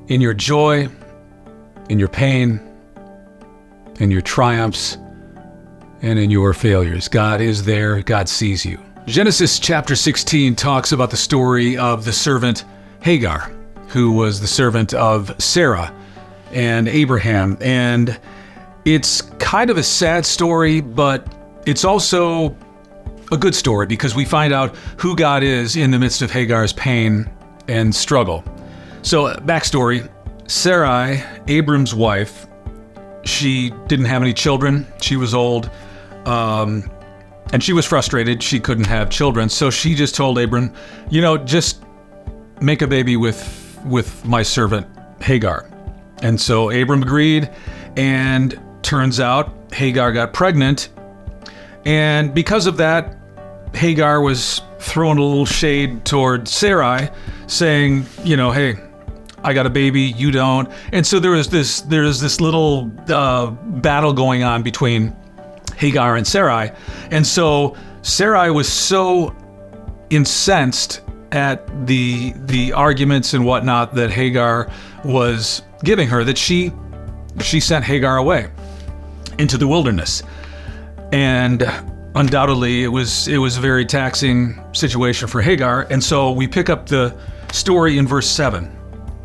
In your joy, in your pain, in your triumphs, and in your failures, God is there. God sees you. Genesis chapter 16 talks about the story of the servant Hagar, who was the servant of Sarah and Abraham. And it's kind of a sad story, but it's also a good story because we find out who God is in the midst of Hagar's pain and struggle. So, backstory, Sarai, Abram's wife, she didn't have any children. She was old, and she was frustrated. She couldn't have children. So she just told Abram, just make a baby with my servant Hagar. And so Abram agreed, and turns out Hagar got pregnant. And because of that, Hagar was throwing a little shade toward Sarai, saying, hey, I got a baby, you don't. And so there's this little battle going on between Hagar and Sarai. And so Sarai was so incensed at the arguments and whatnot that Hagar was giving her that she sent Hagar away into the wilderness. And undoubtedly it was a very taxing situation for Hagar. And so we pick up the story in verse 7.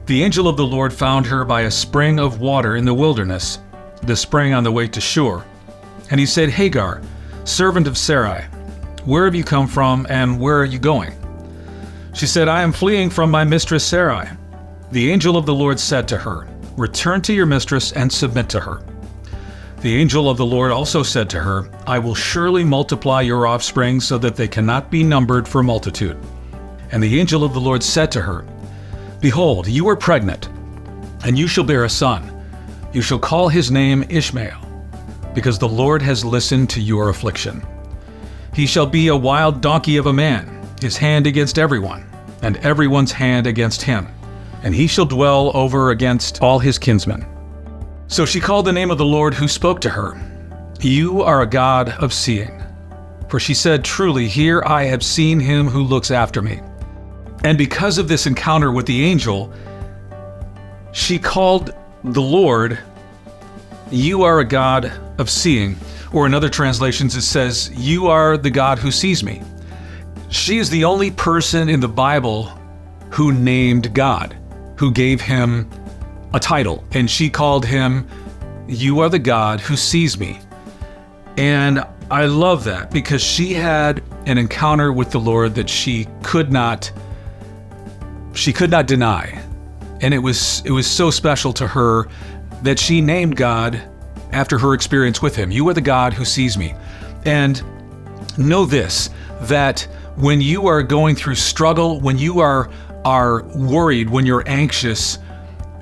The angel of the Lord found her by a spring of water in the wilderness, the spring on the way to Shur. And he said, Hagar, servant of Sarai, where have you come from and where are you going? She said, I am fleeing from my mistress Sarai. The angel of the Lord said to her, return to your mistress and submit to her. The angel of the Lord also said to her, I will surely multiply your offspring so that they cannot be numbered for multitude. And the angel of the Lord said to her, behold, you are pregnant, and you shall bear a son. You shall call his name Ishmael, because the Lord has listened to your affliction. He shall be a wild donkey of a man, his hand against everyone, and everyone's hand against him. And he shall dwell over against all his kinsmen. So she called the name of the Lord who spoke to her, You are a God of seeing. For she said, truly, here I have seen him who looks after me. And because of this encounter with the angel, she called the Lord, You are a God of seeing. Or in other translations, it says, You are the God who sees me. She is the only person in the Bible who named God, who gave him a title. And she called him, You are the God who sees me. And I love that because she had an encounter with the Lord that she could not deny. And it was so special to her that she named God after her experience with him. You are the God who sees me. And know this, that when you are going through struggle, when you are worried, when you're anxious,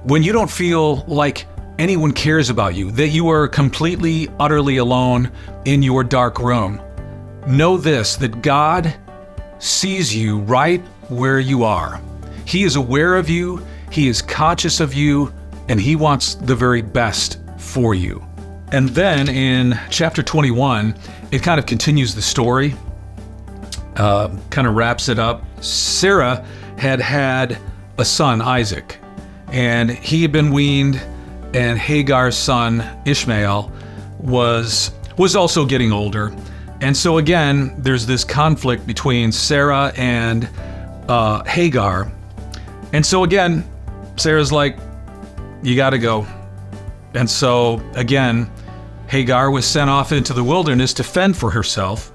when you don't feel like anyone cares about you, that you are completely, utterly alone in your dark room, know this, that God sees you right where you are. He is aware of you, He is conscious of you, and He wants the very best for you. And then in chapter 21, it kind of continues the story, kind of wraps it up. Sarah had a son, Isaac, and he had been weaned, and Hagar's son, Ishmael, was also getting older. And so again, there's this conflict between Sarah and Hagar. And so again, Sarah's like, you got to go. And so again, Hagar was sent off into the wilderness to fend for herself.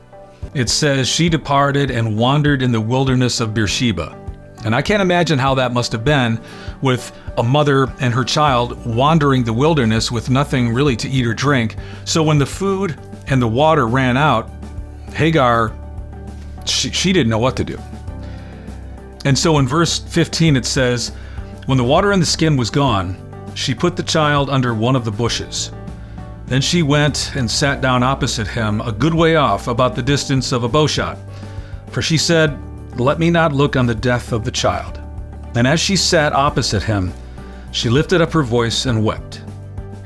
It says she departed and wandered in the wilderness of Beersheba. And I can't imagine how that must have been with a mother and her child wandering the wilderness with nothing really to eat or drink. So when the food and the water ran out, Hagar, she didn't know what to do. And so in verse 15 it says, when the water in the skin was gone, she put the child under one of the bushes. Then she went and sat down opposite him, a good way off, about the distance of a bowshot. For she said, let me not look on the death of the child. And as she sat opposite him, she lifted up her voice and wept.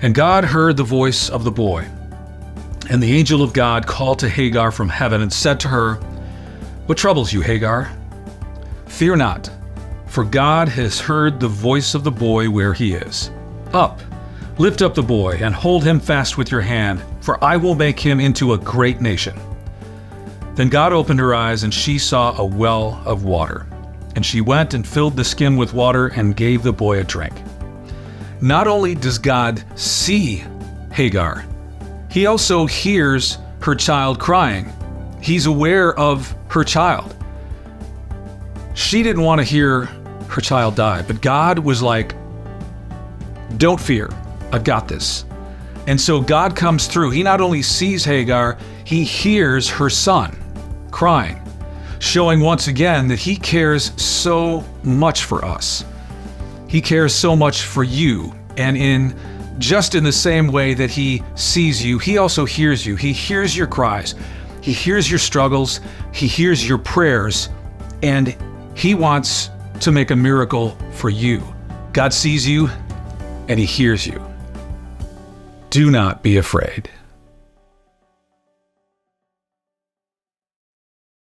And God heard the voice of the boy. And the angel of God called to Hagar from heaven and said to her, what troubles you, Hagar? Fear not, for God has heard the voice of the boy where he is. Up, lift up the boy, and hold him fast with your hand, for I will make him into a great nation." Then God opened her eyes, and she saw a well of water. And she went and filled the skin with water and gave the boy a drink. Not only does God see Hagar, he also hears her child crying. He's aware of her child. She didn't want to hear her child die, but God was like, "Don't fear, I've got this." And so God comes through. He not only sees Hagar, he hears her son crying, showing once again that he cares so much for us. He cares so much for you. And in the same way that he sees you, he also hears you. He hears your cries. He hears your struggles. He hears your prayers. And he wants to make a miracle for you. God sees you and he hears you. Do not be afraid.